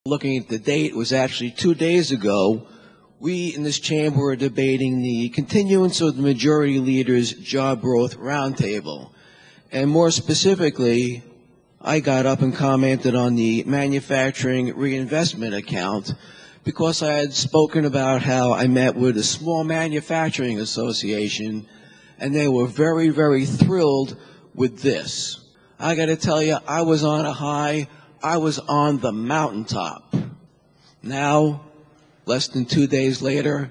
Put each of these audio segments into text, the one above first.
Looking at the date, it was actually 2 days ago, we in this chamber were debating the continuance of the majority leader's job growth roundtable. And more specifically, I got up and commented on the manufacturing reinvestment account because I had spoken about how I met with a small manufacturing association and they were very, very thrilled with this. I got to tell you, I was on a high. I was on the mountaintop. Now, less than 2 days later,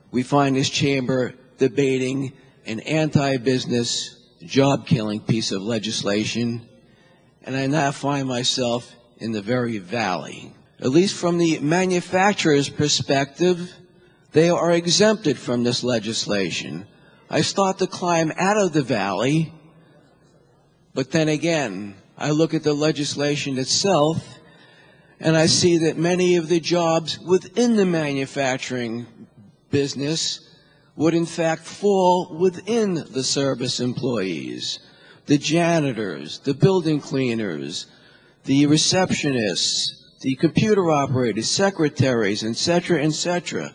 we find this chamber debating an anti-business, job-killing piece of legislation, and I now find myself in the very valley. At least from the manufacturer's perspective, they are exempted from this legislation. I start to climb out of the valley, but then again, I look at the legislation itself, and I see that many of the jobs within the manufacturing business would in fact fall within the service employees, the janitors, the building cleaners, the receptionists, the computer operators, secretaries, etc., etc.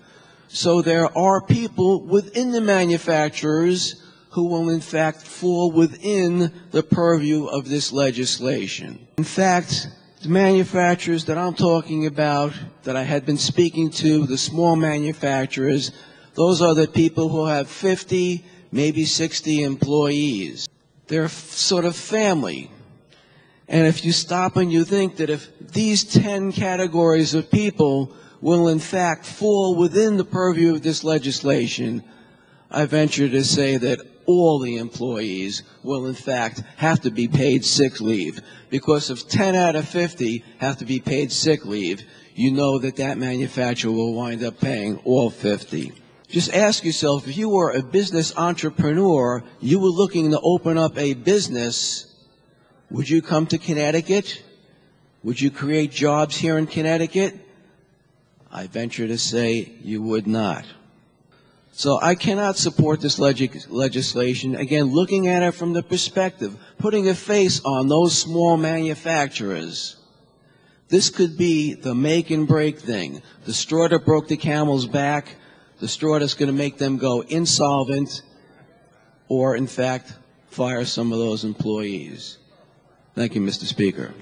So there are people within the manufacturers who will in fact fall within the purview of this legislation. In fact, the manufacturers that I'm talking about, that I had been speaking to, the small manufacturers, those are the people who have 50, maybe 60 employees. They're sort of family. And if you stop and you think that if these 10 categories of people will in fact fall within the purview of this legislation, I venture to say that all the employees will in fact have to be paid sick leave. Because if 10 out of 50 have to be paid sick leave, you know that that manufacturer will wind up paying all 50. Just ask yourself, if you were a business entrepreneur, you were looking to open up a business, would you come to Connecticut? Would you create jobs here in Connecticut? I venture to say you would not. So I cannot support this legislation, again, looking at it from the perspective, putting a face on those small manufacturers. This could be the make and break thing, the straw that broke the camel's back, the straw that's going to make them go insolvent, or in fact, fire some of those employees. Thank you, Mr. Speaker.